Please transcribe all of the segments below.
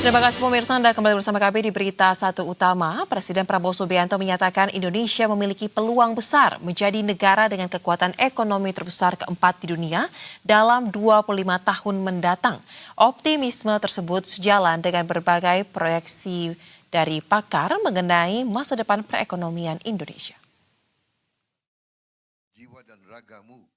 Terima kasih pemirsa, Anda kembali bersama kami di Berita Satu Utama. Presiden Prabowo Subianto menyatakan Indonesia memiliki peluang besar menjadi negara dengan kekuatan ekonomi terbesar keempat di dunia dalam 25 tahun mendatang. Optimisme tersebut sejalan dengan berbagai proyeksi dari pakar mengenai masa depan perekonomian Indonesia. Jiwa dan ragamu.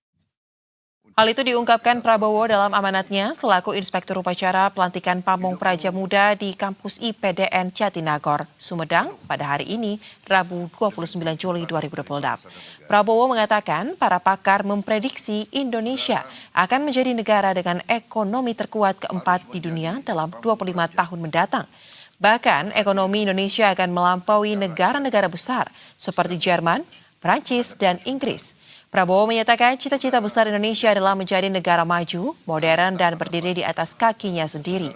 Hal itu diungkapkan Prabowo dalam amanatnya selaku Inspektur Upacara Pelantikan Pamong Praja Muda di Kampus IPDN Jatinagor, Sumedang pada hari ini, Rabu 29 Juli 2026. Prabowo mengatakan para pakar memprediksi Indonesia akan menjadi negara dengan ekonomi terkuat keempat di dunia dalam 25 tahun mendatang. Bahkan ekonomi Indonesia akan melampaui negara-negara besar seperti Jerman, Prancis, dan Inggris. Prabowo menyatakan cita-cita besar Indonesia adalah menjadi negara maju, modern, dan berdiri di atas kakinya sendiri.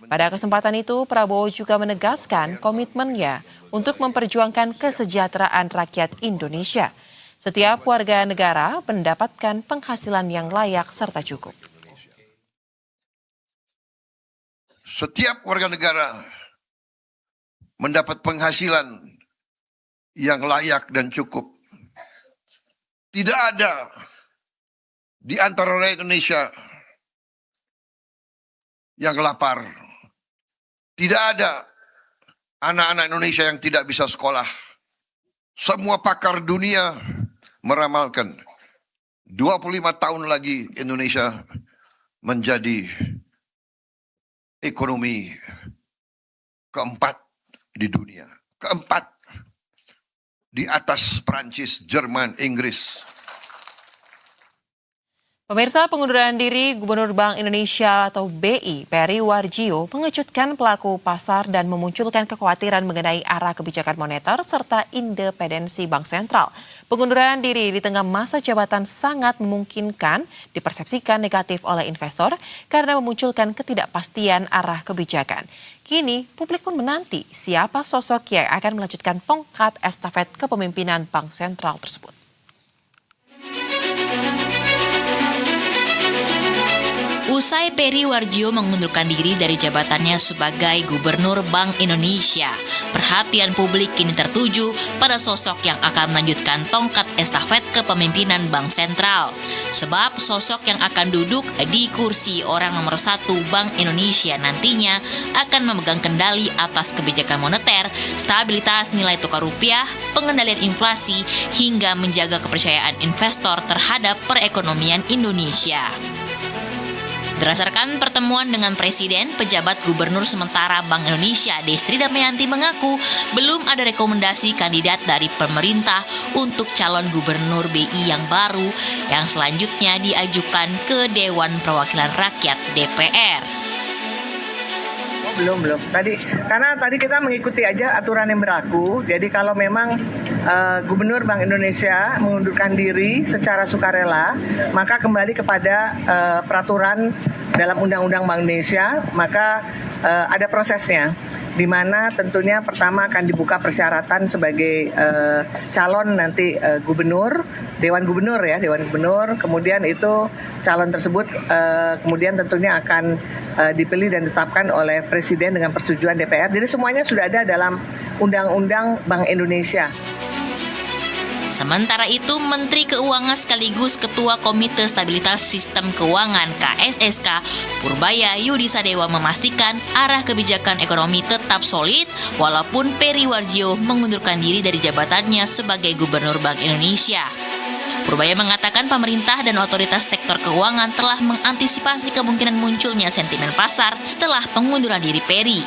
Pada kesempatan itu, Prabowo juga menegaskan komitmennya untuk memperjuangkan kesejahteraan rakyat Indonesia. Setiap warga negara mendapatkan penghasilan yang layak serta cukup. Setiap warga negara mendapat penghasilan yang layak dan cukup. Tidak ada di antara rakyat Indonesia yang lapar. Tidak ada anak-anak Indonesia yang tidak bisa sekolah. Semua pakar dunia meramalkan 25 tahun lagi Indonesia menjadi ekonomi keempat di dunia. Keempat. Di atas Prancis, Jerman, Inggris. Pemirsa, pengunduran diri Gubernur Bank Indonesia atau BI, Peri Warjio, mengejutkan pelaku pasar dan memunculkan kekhawatiran mengenai arah kebijakan moneter serta independensi Bank Sentral. Pengunduran diri di tengah masa jabatan sangat memungkinkan dipersepsikan negatif oleh investor karena memunculkan ketidakpastian arah kebijakan. Kini, publik pun menanti siapa sosok yang akan melanjutkan tongkat estafet kepemimpinan Bank Sentral tersebut. Usai Peri Warjio mengundurkan diri dari jabatannya sebagai Gubernur Bank Indonesia, perhatian publik kini tertuju pada sosok yang akan melanjutkan tongkat estafet kepemimpinan Bank Sentral. Sebab sosok yang akan duduk di kursi orang nomor 1 Bank Indonesia nantinya akan memegang kendali atas kebijakan moneter, stabilitas nilai tukar rupiah, pengendalian inflasi, hingga menjaga kepercayaan investor terhadap perekonomian Indonesia. Berdasarkan pertemuan dengan Presiden, pejabat Gubernur sementara Bank Indonesia Destri Damayanti mengaku belum ada rekomendasi kandidat dari pemerintah untuk calon Gubernur BI yang baru yang selanjutnya diajukan ke Dewan Perwakilan Rakyat DPR. Belum. Karena tadi kita mengikuti aja aturan yang berlaku. Jadi kalau memang Gubernur Bank Indonesia mengundurkan diri secara sukarela, maka kembali kepada peraturan dalam Undang-Undang Bank Indonesia, maka ada prosesnya. Di mana tentunya pertama akan dibuka persyaratan sebagai calon nanti gubernur, Dewan Gubernur, kemudian itu calon tersebut kemudian tentunya akan dipilih dan ditetapkan oleh Presiden dengan persetujuan DPR. Jadi semuanya sudah ada dalam Undang-Undang Bank Indonesia. Sementara itu, Menteri Keuangan sekaligus Ketua Komite Stabilitas Sistem Keuangan KSSK, Purbaya Yudisadewa memastikan arah kebijakan ekonomi tetap solid walaupun Peri Warjio mengundurkan diri dari jabatannya sebagai Gubernur Bank Indonesia. Purbaya mengatakan pemerintah dan otoritas sektor keuangan telah mengantisipasi kemungkinan munculnya sentimen pasar setelah pengunduran diri Peri.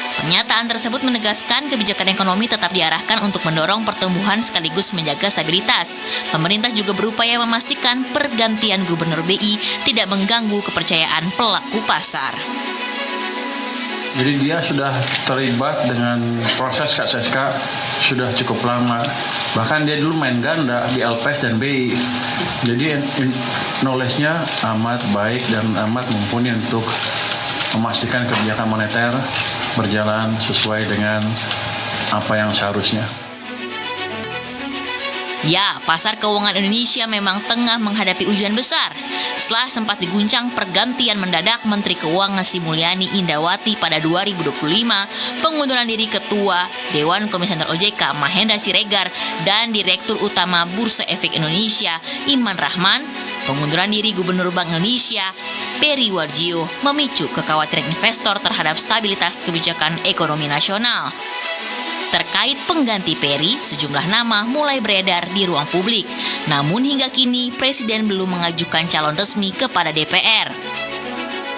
Pernyataan tersebut menegaskan kebijakan ekonomi tetap diarahkan untuk mendorong pertumbuhan sekaligus menjaga stabilitas. Pemerintah juga berupaya memastikan pergantian Gubernur BI tidak mengganggu kepercayaan pelaku pasar. Jadi dia sudah terlibat dengan proses KSSK sudah cukup lama. Bahkan dia dulu main ganda di LPS dan BI. Jadi knowledge-nya amat baik dan amat mumpuni untuk memastikan kebijakan moneter berjalan sesuai dengan apa yang seharusnya. Ya, pasar keuangan Indonesia memang tengah menghadapi ujian besar. Setelah sempat diguncang pergantian mendadak Menteri Keuangan Sri Mulyani Indrawati pada 2025, pengunduran diri Ketua Dewan Komisioner OJK Mahendra Siregar dan Direktur Utama Bursa Efek Indonesia Iman Rahman, pengunduran diri Gubernur Bank Indonesia Peri Warjio memicu kekhawatiran investor terhadap stabilitas kebijakan ekonomi nasional. Terkait pengganti Peri, sejumlah nama mulai beredar di ruang publik. Namun hingga kini, Presiden belum mengajukan calon resmi kepada DPR.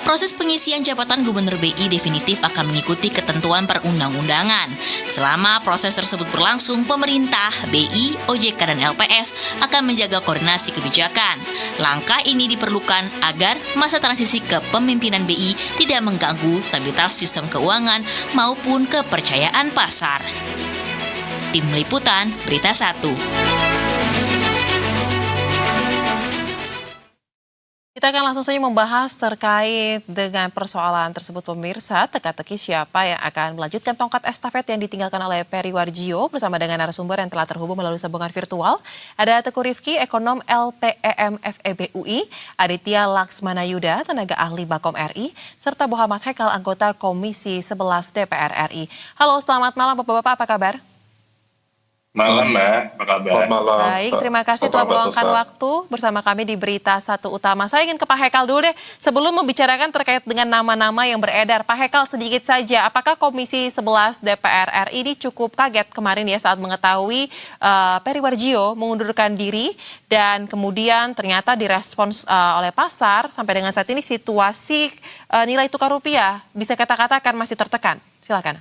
Proses pengisian jabatan Gubernur BI definitif akan mengikuti ketentuan perundang-undangan. Selama proses tersebut berlangsung, pemerintah, BI, OJK, dan LPS akan menjaga koordinasi kebijakan. Langkah ini diperlukan agar masa transisi kepemimpinan BI tidak mengganggu stabilitas sistem keuangan maupun kepercayaan pasar. Tim Liputan, Berita 1. Kita akan langsung saja membahas terkait dengan persoalan tersebut pemirsa, teka-teki siapa yang akan melanjutkan tongkat estafet yang ditinggalkan oleh Peri Warjio bersama dengan narasumber yang telah terhubung melalui sambungan virtual. Ada Teguh Rifki, ekonom LPEM FEB UI, Aditya Laksmana Yuda, tenaga ahli Bakom RI, serta Muhammad Hekal, anggota Komisi 11 DPR RI. Halo, selamat malam Bapak-Bapak, apa kabar? Malam Mbak, apa kabar? Malam. Baik, terima kasih telah meluangkan waktu bersama kami di Berita Satu Utama. Saya ingin ke Pak Hekal dulu deh, sebelum membicarakan terkait dengan nama-nama yang beredar. Pak Hekal, sedikit saja, apakah Komisi 11 DPR RI ini cukup kaget kemarin ya saat mengetahui Peri Warjio mengundurkan diri dan kemudian ternyata direspons oleh pasar sampai dengan saat ini situasi nilai tukar rupiah bisa kita katakan masih tertekan. Silakan.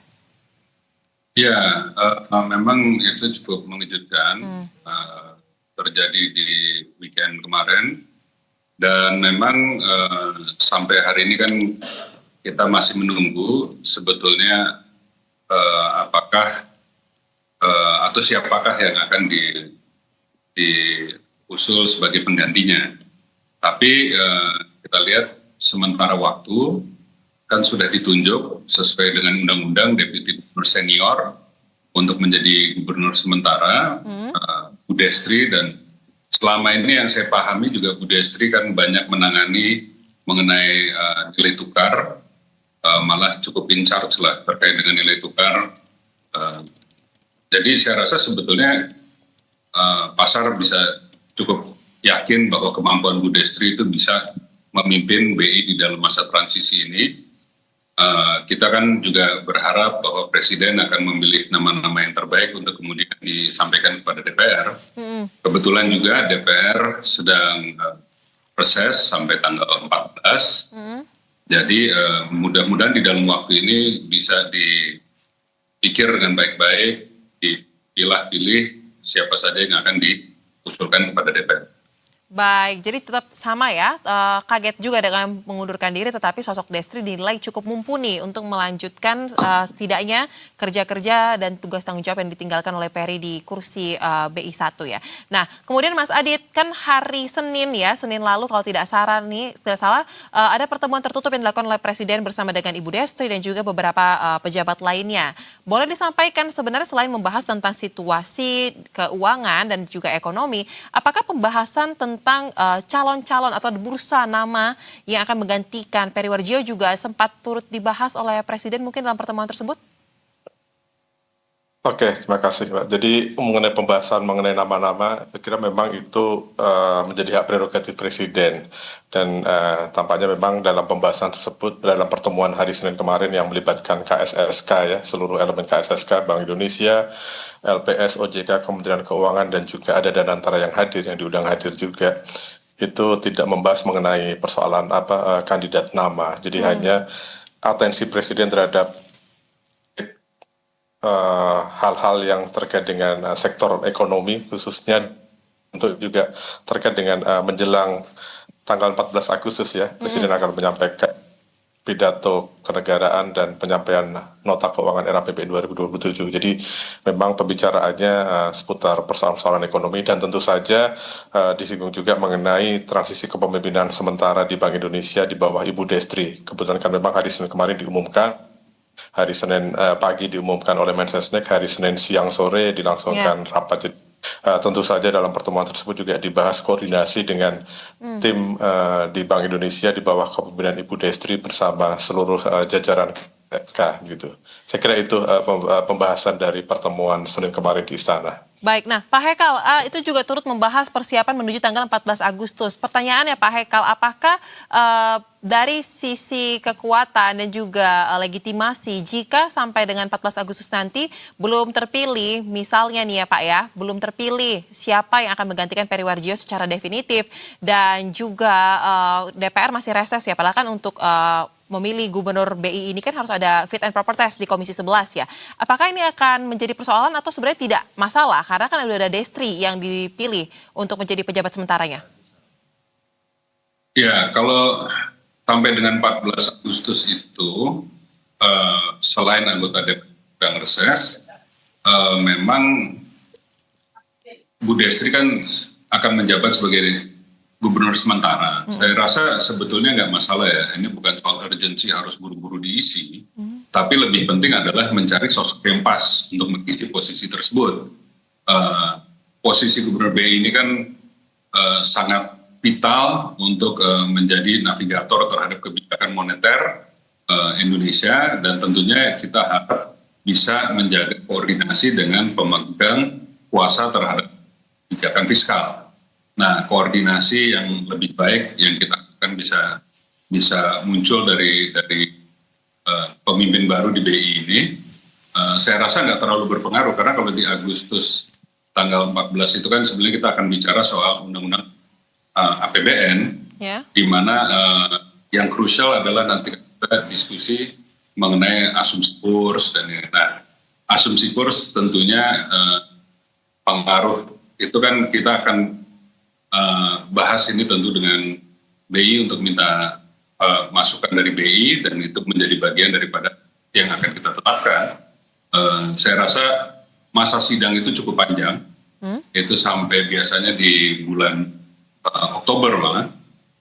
Ya, memang itu cukup mengejutkan terjadi di weekend kemarin dan memang sampai hari ini kan kita masih menunggu sebetulnya apakah atau siapakah yang akan diusul sebagai penggantinya. Tapi kita lihat sementara waktu kan sudah ditunjuk sesuai dengan undang-undang Deputi Gubernur Senior untuk menjadi Gubernur sementara, Bu Destri, dan selama ini yang saya pahami juga Bu Destri kan banyak menangani mengenai nilai tukar, malah cukup in charge lah terkait dengan nilai tukar. Jadi saya rasa sebetulnya pasar bisa cukup yakin bahwa kemampuan Bu Destri itu bisa memimpin BI di dalam masa transisi ini. Kita kan juga berharap bahwa Presiden akan memilih nama-nama yang terbaik untuk kemudian disampaikan kepada DPR. Kebetulan juga DPR sedang reses sampai tanggal 14. Jadi mudah-mudahan di dalam waktu ini bisa dipikir dengan baik-baik, dipilah-pilih siapa saja yang akan diusulkan kepada DPR. Baik, jadi tetap sama ya, kaget juga dengan mengundurkan diri, tetapi sosok Destri dinilai cukup mumpuni untuk melanjutkan setidaknya kerja-kerja dan tugas tanggung jawab yang ditinggalkan oleh Peri di kursi BI 1 ya. Nah, kemudian Mas Adit, kan hari Senin ya, Senin lalu kalau tidak salah, ada pertemuan tertutup yang dilakukan oleh Presiden bersama dengan Ibu Destri dan juga beberapa pejabat lainnya. Boleh disampaikan sebenarnya selain membahas tentang situasi keuangan dan juga ekonomi, apakah pembahasan tentang calon-calon atau bursa nama yang akan menggantikan Peri Warjio juga sempat turut dibahas oleh Presiden mungkin dalam pertemuan tersebut? Oke, terima kasih Mbak. Jadi mengenai pembahasan mengenai nama-nama, saya kira memang itu menjadi hak prerogatif Presiden. Dan tampaknya memang dalam pembahasan tersebut, dalam pertemuan hari Senin kemarin yang melibatkan KSSK ya, seluruh elemen KSSK, Bank Indonesia, LPS, OJK, Kementerian Keuangan, dan juga ada Danantara yang hadir, yang diundang hadir juga, itu tidak membahas mengenai persoalan kandidat nama. Jadi hanya atensi Presiden terhadap hal-hal yang terkait dengan sektor ekonomi, khususnya untuk juga terkait dengan menjelang tanggal 14 Agustus ya, Presiden akan menyampaikan pidato kenegaraan dan penyampaian nota keuangan era APBN 2027. Jadi memang pembicaraannya seputar persoalan-persoalan ekonomi dan tentu saja disinggung juga mengenai transisi kepemimpinan sementara di Bank Indonesia di bawah Ibu Destri. Kebetulan kan memang hari Senin kemarin diumumkan, hari Senin pagi diumumkan oleh Mensesnek, hari Senin siang sore dilangsungkan rapat tentu saja dalam pertemuan tersebut juga dibahas koordinasi dengan tim di Bank Indonesia di bawah kepemimpinan Ibu Destri bersama seluruh jajaran KSSK gitu. Saya kira itu pembahasan dari pertemuan Senin kemarin di istana. Baik, nah Pak Hekal itu juga turut membahas persiapan menuju tanggal 14 Agustus. Pertanyaannya Pak Hekal, apakah dari sisi kekuatan dan juga legitimasi jika sampai dengan 14 Agustus nanti belum terpilih, misalnya nih ya Pak ya, belum terpilih siapa yang akan menggantikan Peri Warjio secara definitif dan juga DPR masih reses ya, padahal kan untuk memilih gubernur BI ini kan harus ada fit and proper test di Komisi 11 ya. Apakah ini akan menjadi persoalan atau sebenarnya tidak masalah karena kan sudah ada Destri yang dipilih untuk menjadi pejabat sementaranya? Ya, kalau sampai dengan 14 Agustus itu selain anggota DPR yang reses, memang Bu Destri kan akan menjabat sebagai gubernur sementara. Saya rasa sebetulnya nggak masalah ya. Ini bukan soal urgensi harus buru-buru diisi, tapi lebih penting adalah mencari sosok yang pas untuk mengisi posisi tersebut. Posisi gubernur BI ini kan sangat vital untuk menjadi navigator terhadap kebijakan moneter Indonesia, dan tentunya kita harap bisa menjaga koordinasi dengan pemegang kuasa terhadap kebijakan fiskal. Nah, koordinasi yang lebih baik yang kita akan bisa muncul dari pemimpin baru di BI ini, saya rasa nggak terlalu berpengaruh karena kalau di Agustus tanggal 14 itu kan sebenarnya kita akan bicara soal undang-undang APBN, di mana yang krusial adalah nanti kita diskusi mengenai asumsi kurs dan asumsi kurs tentunya pengaruh itu kan kita akan bahas ini tentu dengan BI untuk minta masukan dari BI dan itu menjadi bagian daripada yang akan kita tetapkan. Saya rasa masa sidang itu cukup panjang, itu sampai biasanya di bulan Oktober malah.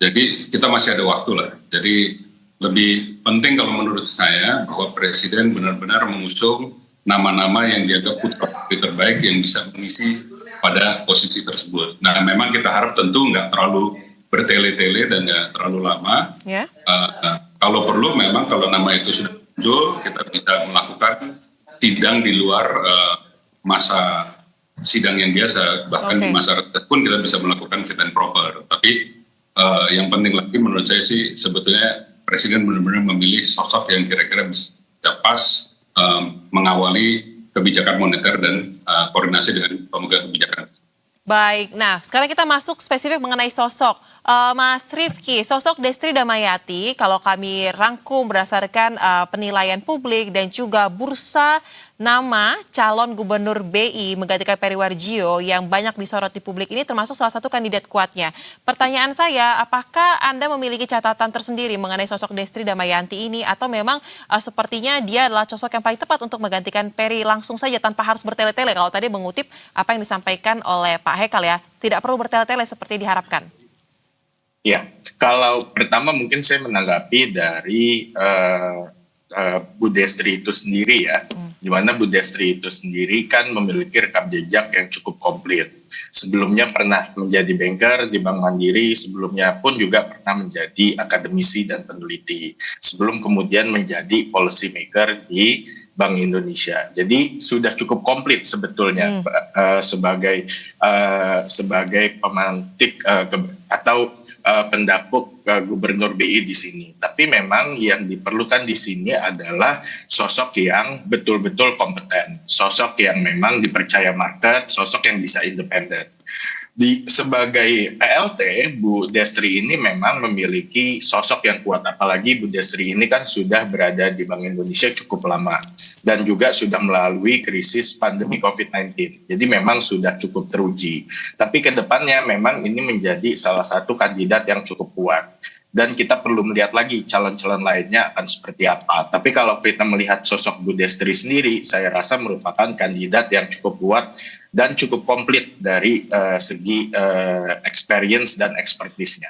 Jadi kita masih ada waktu lah. Jadi lebih penting kalau menurut saya bahwa Presiden benar-benar mengusung nama-nama yang dianggap putra terbaik yang bisa mengisi pada posisi tersebut. Nah, memang kita harap tentu nggak terlalu bertele-tele dan nggak terlalu lama. Kalau perlu, memang kalau nama itu sudah muncul, kita bisa melakukan sidang di luar masa sidang yang biasa. Bahkan di masa reses pun kita bisa melakukan fit and proper. Tapi yang penting lagi menurut saya sih sebetulnya Presiden benar-benar memilih sosok yang kira-kira bisa pas mengawali kebijakan moneter dan koordinasi dengan pemegang kebijakan. Baik, nah sekarang kita masuk spesifik mengenai sosok. Mas Rifki, sosok Destri Damayati kalau kami rangkum berdasarkan penilaian publik dan juga bursa nama calon gubernur BI menggantikan Peri Warjio yang banyak disorot di publik ini termasuk salah satu kandidat kuatnya. Pertanyaan saya, apakah Anda memiliki catatan tersendiri mengenai sosok Destri Damayati ini atau memang sepertinya dia adalah sosok yang paling tepat untuk menggantikan Peri langsung saja tanpa harus bertele-tele? Kalau tadi mengutip apa yang disampaikan oleh Pak Hekal ya, tidak perlu bertele-tele seperti diharapkan. Ya, kalau pertama mungkin saya menanggapi dari Bu Destri itu sendiri ya, di mana Bu Destri itu sendiri kan memiliki rekam jejak yang cukup komplit. Sebelumnya pernah menjadi banker di Bank Mandiri, sebelumnya pun juga pernah menjadi akademisi dan peneliti, sebelum kemudian menjadi policy maker di Bank Indonesia. Jadi sudah cukup komplit sebetulnya sebagai pemantik atau pendapuk gubernur BI di sini. Tapi memang yang diperlukan di sini adalah sosok yang betul-betul kompeten, sosok yang memang dipercaya market, sosok yang bisa independen. Sebagai PLT, Bu Destri ini memang memiliki sosok yang kuat, apalagi Bu Destri ini kan sudah berada di Bank Indonesia cukup lama dan juga sudah melalui krisis pandemi COVID-19. Jadi memang sudah cukup teruji. Tapi ke depannya memang ini menjadi salah satu kandidat yang cukup kuat. Dan kita perlu melihat lagi calon-calon lainnya akan seperti apa. Tapi kalau kita melihat sosok Bu Destri sendiri, saya rasa merupakan kandidat yang cukup kuat dan cukup komplit dari segi experience dan expertise-nya.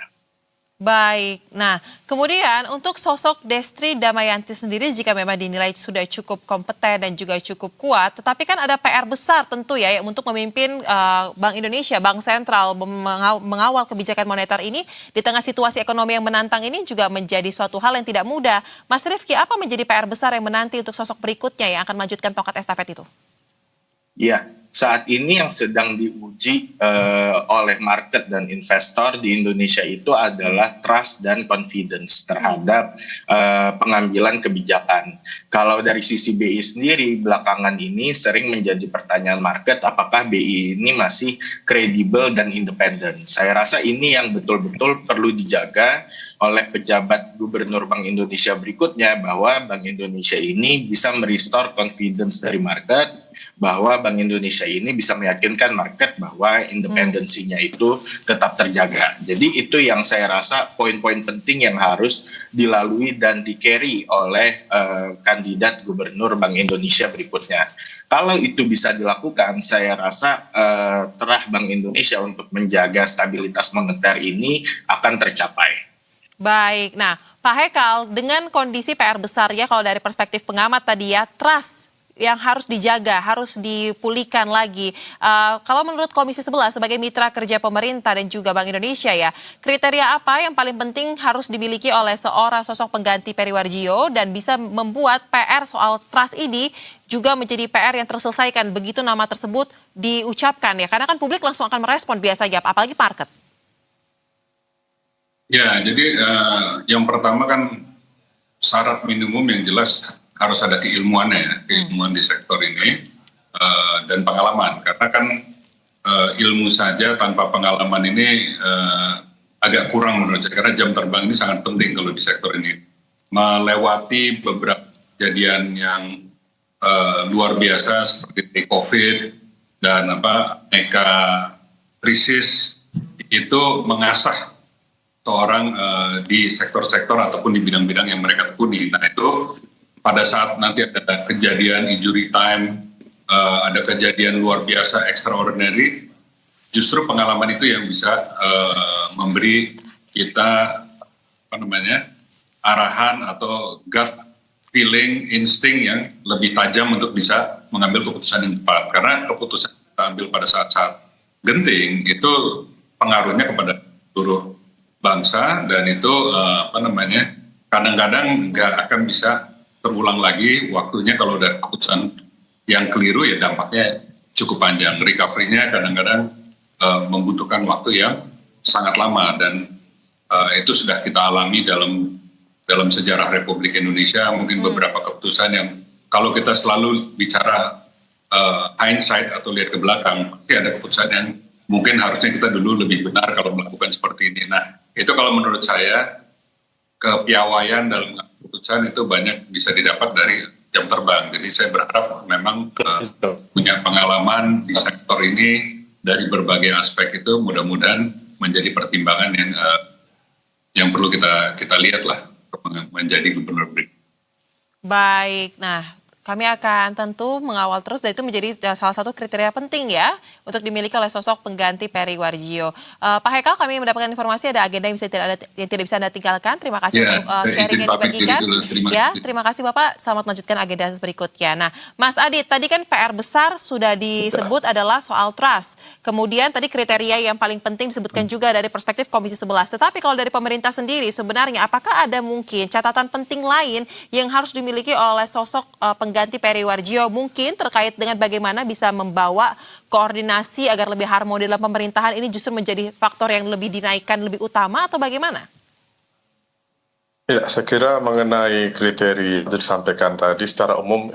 Baik, nah kemudian untuk sosok Destri Damayanti sendiri jika memang dinilai sudah cukup kompeten dan juga cukup kuat, tetapi kan ada PR besar tentu ya untuk memimpin Bank Indonesia, Bank Sentral mengawal kebijakan moneter ini di tengah situasi ekonomi yang menantang ini juga menjadi suatu hal yang tidak mudah. Mas Rifki, apa menjadi PR besar yang menanti untuk sosok berikutnya yang akan melanjutkan tongkat estafet itu? Ya, saat ini yang sedang diuji oleh market dan investor di Indonesia itu adalah trust dan confidence terhadap pengambilan kebijakan. Kalau dari sisi BI sendiri, belakangan ini sering menjadi pertanyaan market apakah BI ini masih kredibel dan independen. Saya rasa ini yang betul-betul perlu dijaga oleh pejabat Gubernur Bank Indonesia berikutnya, bahwa Bank Indonesia ini bisa merestore confidence dari market, bahwa Bank Indonesia ini bisa meyakinkan market bahwa independensinya itu tetap terjaga. Jadi itu yang saya rasa poin-poin penting yang harus dilalui dan di-carry oleh kandidat Gubernur Bank Indonesia berikutnya. Kalau itu bisa dilakukan, saya rasa terah Bank Indonesia untuk menjaga stabilitas moneter ini akan tercapai. Baik, nah Pak Haikal, dengan kondisi PR besar ya kalau dari perspektif pengamat tadi ya, trust yang harus dijaga, harus dipulihkan lagi. Kalau menurut Komisi 11 sebagai mitra kerja pemerintah dan juga Bank Indonesia ya, kriteria apa yang paling penting harus dimiliki oleh seorang sosok pengganti Peri Warjio dan bisa membuat PR soal trust ini juga menjadi PR yang terselesaikan begitu nama tersebut diucapkan ya, karena kan publik langsung akan merespon biasanya, apalagi market. Ya, jadi yang pertama kan syarat minimum yang jelas harus ada keilmuannya ya, keilmuan di sektor ini dan pengalaman. Karena kan ilmu saja tanpa pengalaman ini agak kurang menurut saya, karena jam terbang ini sangat penting kalau di sektor ini. Melewati beberapa kejadian yang luar biasa seperti COVID dan mega krisis itu mengasah seorang di sektor-sektor ataupun di bidang-bidang yang mereka tekuni. Nah itu pada saat nanti ada kejadian injury time, ada kejadian luar biasa extraordinary, justru pengalaman itu yang bisa memberi kita arahan atau gut feeling, insting yang lebih tajam untuk bisa mengambil keputusan yang tepat. Karena keputusan yang kita ambil pada saat-saat genting itu pengaruhnya kepada seluruh bangsa, dan itu kadang-kadang nggak akan bisa terulang lagi waktunya. Kalau udah keputusan yang keliru ya dampaknya cukup panjang. Recovery-nya kadang-kadang membutuhkan waktu yang sangat lama, dan itu sudah kita alami dalam sejarah Republik Indonesia. Mungkin beberapa keputusan yang kalau kita selalu bicara hindsight atau lihat ke belakang, pasti ada keputusan yang mungkin harusnya kita dulu lebih benar kalau melakukan seperti ini. Nah itu kalau menurut saya kepiawaian dalam keputusan itu banyak bisa didapat dari jam terbang. Jadi saya berharap memang punya pengalaman di sektor ini dari berbagai aspek itu mudah-mudahan menjadi pertimbangan yang perlu kita lihat lah menjadi gubernur berikutnya. Baik, nah kami akan tentu mengawal terus dan itu menjadi salah satu kriteria penting ya untuk dimiliki oleh sosok pengganti Peri Warjio. Pak Haikal, kami mendapatkan informasi ada agenda yang tidak bisa Anda tinggalkan. Terima kasih untuk sharing yang dibagikan. Terima kasih Bapak. Selamat melanjutkan agenda berikutnya. Nah, Mas Adit, tadi kan PR besar sudah disebut adalah soal trust. Kemudian tadi kriteria yang paling penting disebutkan juga dari perspektif Komisi 11. Tetapi kalau dari pemerintah sendiri sebenarnya apakah ada mungkin catatan penting lain yang harus dimiliki oleh sosok pengganti Peri Warjio, mungkin terkait dengan bagaimana bisa membawa koordinasi agar lebih harmoni dalam pemerintahan ini justru menjadi faktor yang lebih dinaikkan, lebih utama, atau bagaimana? Ya, saya kira mengenai kriteria yang disampaikan tadi secara umum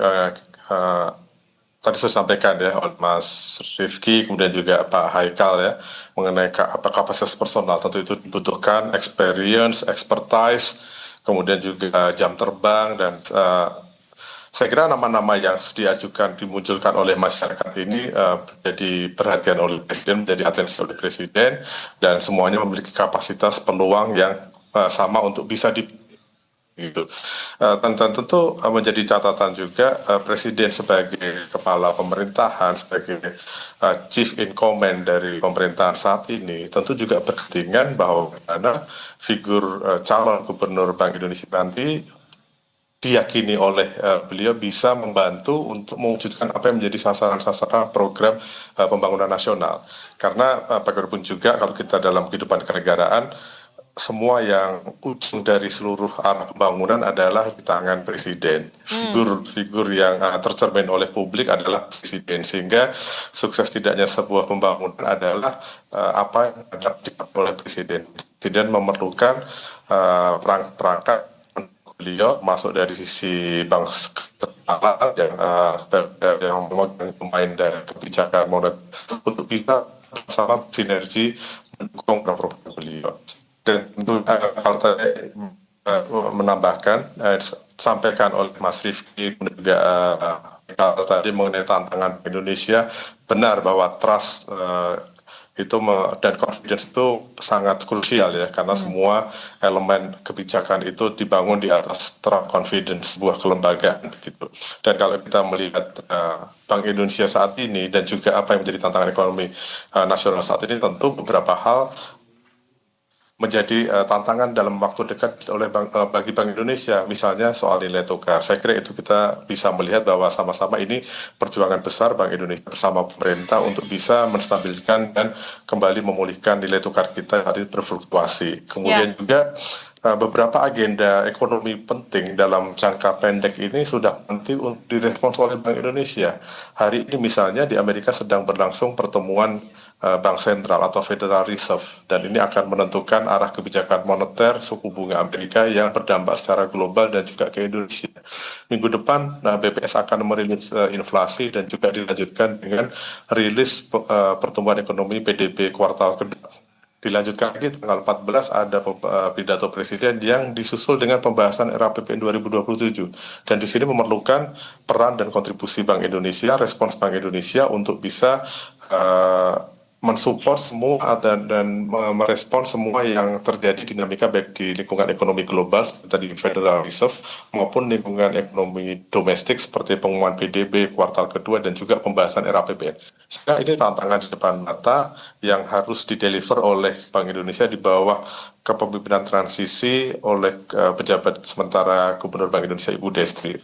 tadi sudah sampaikan ya oleh Mas Rifki, kemudian juga Pak Haikal ya, mengenai kapasitas personal. Tentu itu dibutuhkan experience, expertise, kemudian juga jam terbang, dan saya kira nama-nama yang diajukan, dimunculkan oleh masyarakat ini menjadi perhatian oleh Presiden, menjadi atensi oleh Presiden, dan semuanya memiliki kapasitas peluang yang sama untuk bisa Gitu. Tentu menjadi catatan juga Presiden sebagai kepala pemerintahan, sebagai chief in command dari pemerintahan saat ini, tentu juga berkepentingan bahwa karena figur calon gubernur Bank Indonesia nanti diyakini oleh beliau bisa membantu untuk mewujudkan apa yang menjadi sasaran-sasaran program pembangunan nasional. Karena bagaimanapun juga kalau kita dalam kehidupan kenegaraan, semua yang ujung dari seluruh arah pembangunan adalah di tangan presiden. Figur yang tercermin oleh publik adalah presiden, sehingga sukses tidaknya sebuah pembangunan adalah apa yang dicapai oleh presiden. Presiden memerlukan perangkat beliau masuk dari sisi bangsa kepala yang memegang pemain dari kebijakan moneter untuk bisa sama sinergi mendukung program beliau. Dan tentu kalau tadi menambahkan sampaikan oleh Mas Rifki dan juga kalau tadi mengenai tantangan Indonesia, benar bahwa trust itu dan confidence itu sangat krusial ya, karena semua elemen kebijakan itu dibangun di atas trust, confidence, sebuah kelembagaan begitu. Dan kalau kita melihat Bank Indonesia saat ini dan juga apa yang menjadi tantangan ekonomi nasional saat ini, tentu beberapa hal menjadi tantangan dalam waktu dekat bagi Bank Indonesia, misalnya soal nilai tukar. Saya kira itu kita bisa melihat bahwa sama-sama ini perjuangan besar Bank Indonesia bersama pemerintah untuk bisa menstabilkan dan kembali memulihkan nilai tukar kita yang tadi berfluktuasi. Kemudian juga beberapa agenda ekonomi penting dalam jangka pendek ini sudah penting untuk direspons oleh Bank Indonesia. Hari ini misalnya di Amerika sedang berlangsung pertemuan Bank Sentral atau Federal Reserve, dan ini akan menentukan arah kebijakan moneter suku bunga Amerika yang berdampak secara global dan juga ke Indonesia. Minggu depan BPS akan merilis inflasi dan juga dilanjutkan dengan rilis pertumbuhan ekonomi PDB kuartal kedua. Dilanjutkan lagi tanggal 14 ada pidato presiden yang disusul dengan pembahasan RAPBN 2027. Dan di sini memerlukan peran dan kontribusi Bank Indonesia, respons Bank Indonesia untuk bisa mensupport semua dan merespons semua yang terjadi dinamika baik di lingkungan ekonomi global seperti tadi Federal Reserve maupun lingkungan ekonomi domestik seperti pengumuman PDB kuartal kedua dan juga pembahasan RAPBN. Sehingga ini tantangan di depan mata yang harus dideliver oleh Bank Indonesia di bawah kepemimpinan transisi oleh pejabat sementara Gubernur Bank Indonesia Ibu Destri.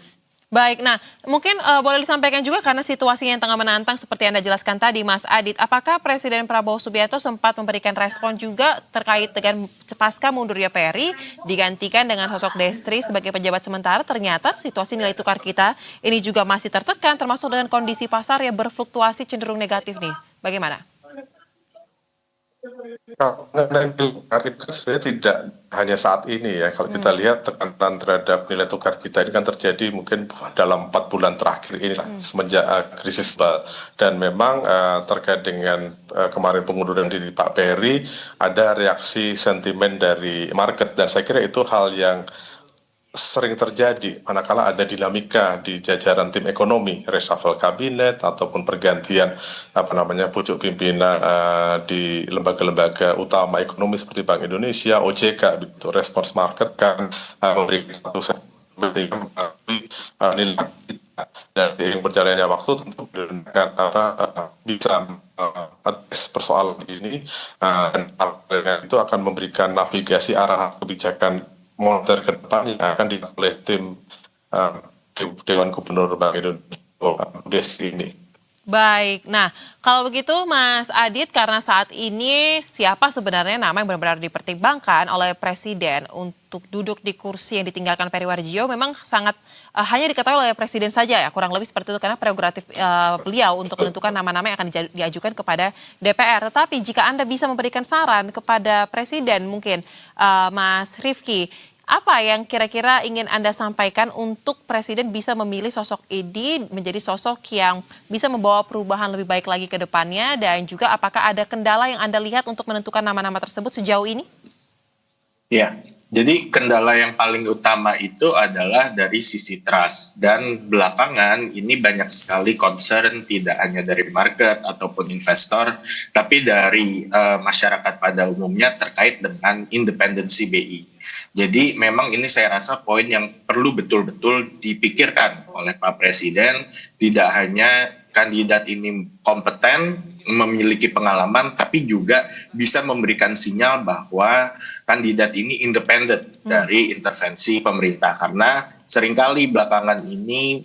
Baik, nah mungkin boleh disampaikan juga karena situasinya yang tengah menantang seperti Anda jelaskan tadi Mas Adit, apakah Presiden Prabowo Subianto sempat memberikan respon juga terkait dengan pasca mundurnya Peri digantikan dengan sosok Destri sebagai pejabat sementara, ternyata situasi nilai tukar kita ini juga masih tertekan termasuk dengan kondisi pasar yang berfluktuasi cenderung negatif nih, bagaimana? Mengenai tukar itu sebenarnya tidak hanya saat ini ya. Kalau kita lihat tekanan terhadap nilai tukar kita ini kan terjadi mungkin dalam 4 bulan terakhir ini semenjak krisis global. Dan memang terkait dengan kemarin pengunduran diri Pak Peri ada reaksi sentimen dari market, dan saya kira itu hal yang sering terjadi manakala ada dinamika di jajaran tim ekonomi, reshuffle kabinet ataupun pergantian pucuk pimpinan di lembaga-lembaga utama ekonomi seperti Bank Indonesia, OJK, begitu. Respons market kan memberikan satu nilai kita, dan seiring berjalannya waktu tentu bisa persoalan ini dan itu akan memberikan navigasi arah kebijakan moneter ke depan yang akan dilakukan oleh tim Dewan Gubernur Bank Indonesia ini. Baik, nah kalau begitu Mas Adit, karena saat ini siapa sebenarnya nama yang benar-benar dipertimbangkan oleh Presiden untuk duduk di kursi yang ditinggalkan Peri Warjio memang sangat hanya diketahui oleh Presiden saja ya, kurang lebih seperti itu karena prerogatif beliau untuk menentukan nama-nama yang akan diajukan kepada DPR. Tetapi jika Anda bisa memberikan saran kepada Presiden mungkin Mas Rifki, apa yang kira-kira ingin Anda sampaikan untuk Presiden bisa memilih sosok Edi menjadi sosok yang bisa membawa perubahan lebih baik lagi ke depannya, dan juga apakah ada kendala yang Anda lihat untuk menentukan nama-nama tersebut sejauh ini? Ya, jadi kendala yang paling utama itu adalah dari sisi trust, dan belakangan ini banyak sekali concern tidak hanya dari market ataupun investor, tapi dari masyarakat pada umumnya terkait dengan independensi BI. Jadi memang ini saya rasa poin yang perlu betul-betul dipikirkan oleh Pak Presiden, tidak hanya kandidat ini kompeten, memiliki pengalaman, tapi juga bisa memberikan sinyal bahwa kandidat ini independen dari intervensi pemerintah. Karena seringkali belakangan ini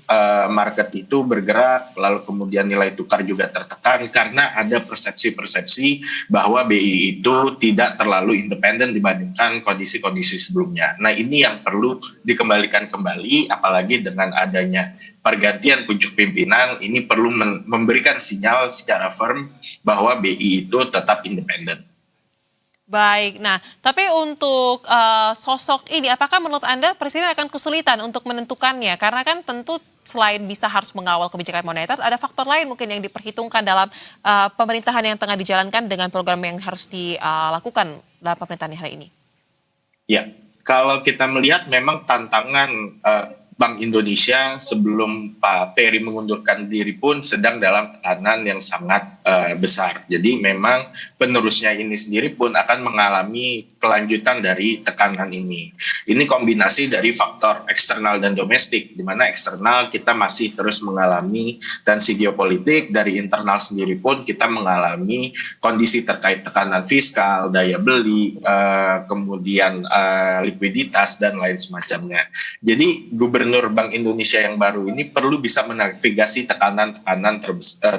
market itu bergerak, lalu kemudian nilai tukar juga tertekan karena ada persepsi-persepsi bahwa BI itu tidak terlalu independen dibandingkan kondisi-kondisi sebelumnya. Nah, ini yang perlu dikembalikan kembali, apalagi dengan adanya pergantian pucuk pimpinan, ini perlu memberikan sinyal secara firm bahwa BI itu tetap independen. Baik, nah tapi untuk sosok ini, apakah menurut Anda Presiden akan kesulitan untuk menentukannya? Karena kan tentu selain bisa harus mengawal kebijakan moneter, ada faktor lain mungkin yang diperhitungkan dalam pemerintahan yang tengah dijalankan dengan program yang harus dilakukan dalam pemerintahan hari ini. Ya, kalau kita melihat memang tantangan Bank Indonesia sebelum Pak Peri mengundurkan diri pun sedang dalam tekanan yang sangat besar. Jadi memang penerusnya ini sendiri pun akan mengalami kelanjutan dari tekanan ini. Ini kombinasi dari faktor eksternal dan domestik, di mana eksternal kita masih terus mengalami tensi geopolitik, dari internal sendiri pun kita mengalami kondisi terkait tekanan fiskal, daya beli, kemudian likuiditas, dan lain semacamnya. Jadi Gubernur Bank Indonesia yang baru ini perlu bisa menavigasi tekanan-tekanan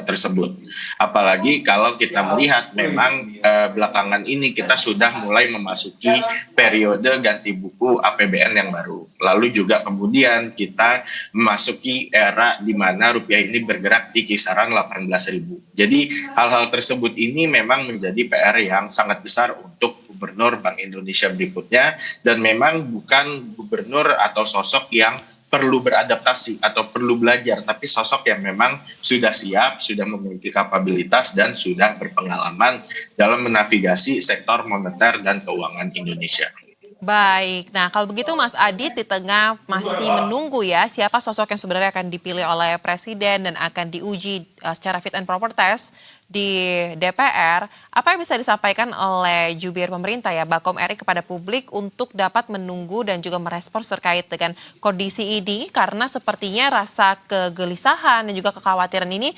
tersebut. Apalagi kalau kita melihat memang belakangan ini kita sudah mulai memasuki periode ganti buku APBN yang baru. Lalu juga kemudian kita memasuki era di mana rupiah ini bergerak di kisaran 18.000. Jadi hal-hal tersebut ini memang menjadi PR yang sangat besar untuk Gubernur Bank Indonesia berikutnya, dan memang bukan gubernur atau sosok yang perlu beradaptasi atau perlu belajar, tapi sosok yang memang sudah siap, sudah memiliki kapabilitas, dan sudah berpengalaman dalam menavigasi sektor moneter dan keuangan Indonesia. Baik, nah kalau begitu Mas Adit, di tengah masih menunggu ya siapa sosok yang sebenarnya akan dipilih oleh Presiden dan akan diuji secara fit and proper test di DPR, apa yang bisa disampaikan oleh jubir pemerintah ya Bakom Eri kepada publik untuk dapat menunggu dan juga merespons terkait dengan kondisi ini, karena sepertinya rasa kegelisahan dan juga kekhawatiran ini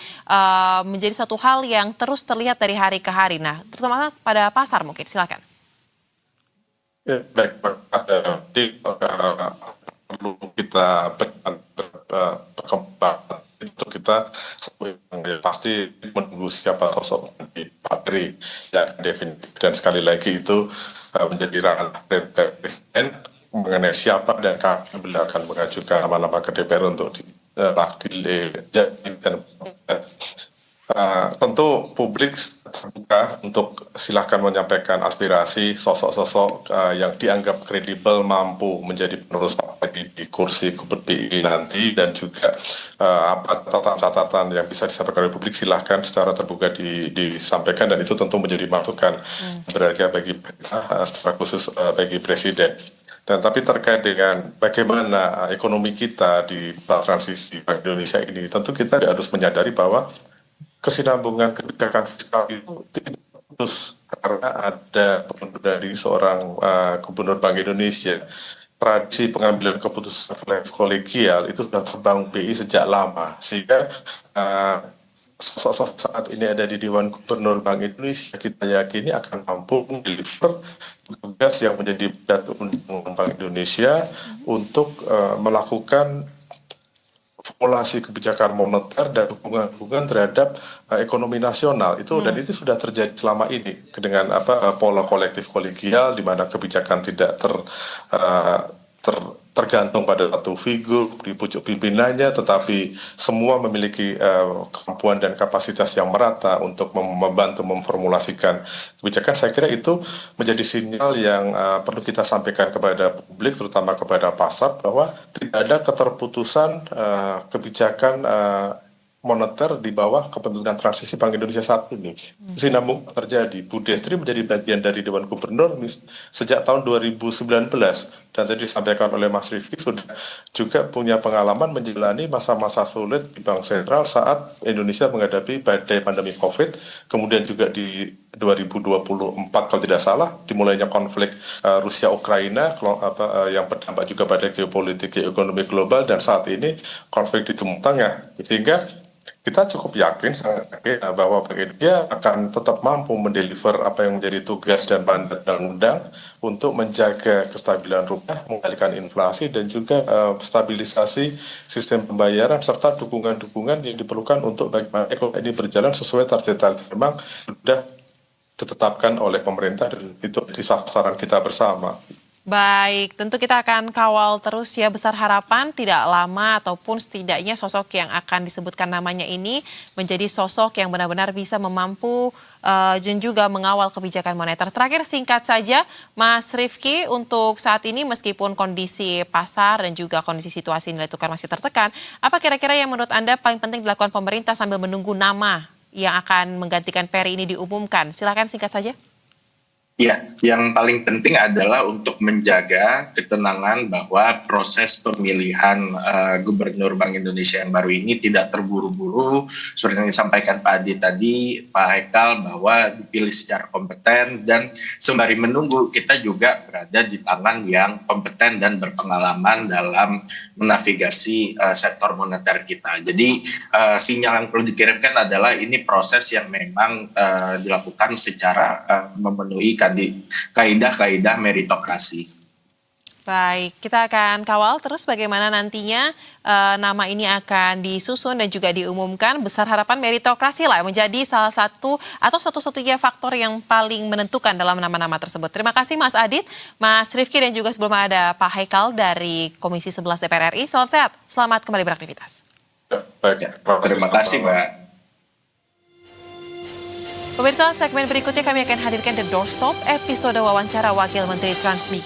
menjadi satu hal yang terus terlihat dari hari ke hari. Nah, terutama pada pasar mungkin, silakan. Ya, baik, jadi perlu kita perkembangan itu kita pasti menunggu siapa sosok di Pak Peri yang definitif, dan sekali lagi itu menjadi ranah Presiden mengenai siapa dan kapan beliau akan mengajukan nama-nama ke DPR untuk tentu publik terbuka untuk silahkan menyampaikan aspirasi sosok-sosok yang dianggap kredibel mampu menjadi penerus di kursi Gubernur BI nanti, dan juga apa catatan-catatan yang bisa disampaikan oleh publik silahkan secara terbuka disampaikan, dan itu tentu menjadi masukan berharga bagi secara khusus bagi Presiden. Dan tapi terkait dengan bagaimana ekonomi kita di transisi Bank Indonesia ini, tentu kita harus menyadari bahwa kesinambungan kebijakan fiskal itu tidak putus karena ada pengunduran dari seorang Gubernur Bank Indonesia. Tradisi pengambilan keputusan kolegial itu sudah terbangun BI sejak lama, sehingga sosok saat ini ada di Dewan Gubernur Bank Indonesia, kita yakini akan mampu mendeliver tugas yang menjadi datu Undang-Undang Bank Indonesia untuk melakukan formulasi kebijakan moneter dan hubungan terhadap ekonomi nasional itu, dan itu sudah terjadi selama ini dengan pola kolektif kolegial di mana kebijakan tidak tergantung pada satu figur di pucuk pimpinannya, tetapi semua memiliki kemampuan dan kapasitas yang merata untuk membantu memformulasikan kebijakan. Saya kira itu menjadi sinyal yang perlu kita sampaikan kepada publik, terutama kepada pasar, bahwa tidak ada keterputusan kebijakan moneter di bawah kepemimpinan transisi Bank Indonesia saat ini. Sinambung terjadi. Bu Destri menjadi bagian dari Dewan Gubernur sejak tahun 2019 dan tadi disampaikan oleh Mas Rifki sudah juga punya pengalaman menjalani masa-masa sulit di Bank Sentral saat Indonesia menghadapi badai pandemi COVID, kemudian juga di 2024 kalau tidak salah dimulainya konflik Rusia-Ukraina yang berdampak juga pada geopolitik ekonomi global dan saat ini konflik di Timur Tengah. Sehingga kita cukup yakin, sangat yakin bahwa Bank Indonesia akan tetap mampu mendeliver apa yang menjadi tugas dan mandat undang-undang untuk menjaga kestabilan rupiah, mengendalikan inflasi dan juga stabilisasi sistem pembayaran serta dukungan-dukungan yang diperlukan untuk bagaimana ekonomi ini berjalan sesuai target-target memang sudah ditetapkan oleh pemerintah dan itu di sasaran kita bersama. Baik, tentu kita akan kawal terus ya. Besar harapan tidak lama ataupun setidaknya sosok yang akan disebutkan namanya ini menjadi sosok yang benar-benar bisa memampu dan juga mengawal kebijakan moneter. Terakhir singkat saja, Mas Rifki, untuk saat ini meskipun kondisi pasar dan juga kondisi situasi nilai tukar masih tertekan, apa kira-kira yang menurut Anda paling penting dilakukan pemerintah sambil menunggu nama yang akan menggantikan Peri ini diumumkan? Silakan singkat saja. Ya, yang paling penting adalah untuk menjaga ketenangan bahwa proses pemilihan Gubernur Bank Indonesia yang baru ini tidak terburu-buru. Seperti yang disampaikan Pak Adi tadi, Pak Haikal, bahwa dipilih secara kompeten dan sembari menunggu kita juga berada di tangan yang kompeten dan berpengalaman dalam menavigasi sektor moneter kita. Jadi sinyal yang perlu dikirimkan adalah ini proses yang memang dilakukan secara memenuhi kaidah-kaidah meritokrasi. Baik, kita akan kawal terus bagaimana nantinya nama ini akan disusun dan juga diumumkan. Besar harapan meritokrasi lah menjadi salah satu atau satu-satunya faktor yang paling menentukan dalam nama-nama tersebut. Terima kasih Mas Adit, Mas Rifki dan juga sebelumnya ada Pak Haikal dari Komisi 11 DPR RI. Salam sehat, selamat kembali beraktivitas. Baik, terima kasih Mbak. Pemirsa, segmen berikutnya kami akan hadirkan The Doorstop, episode wawancara Wakil Menteri Transmigrasi.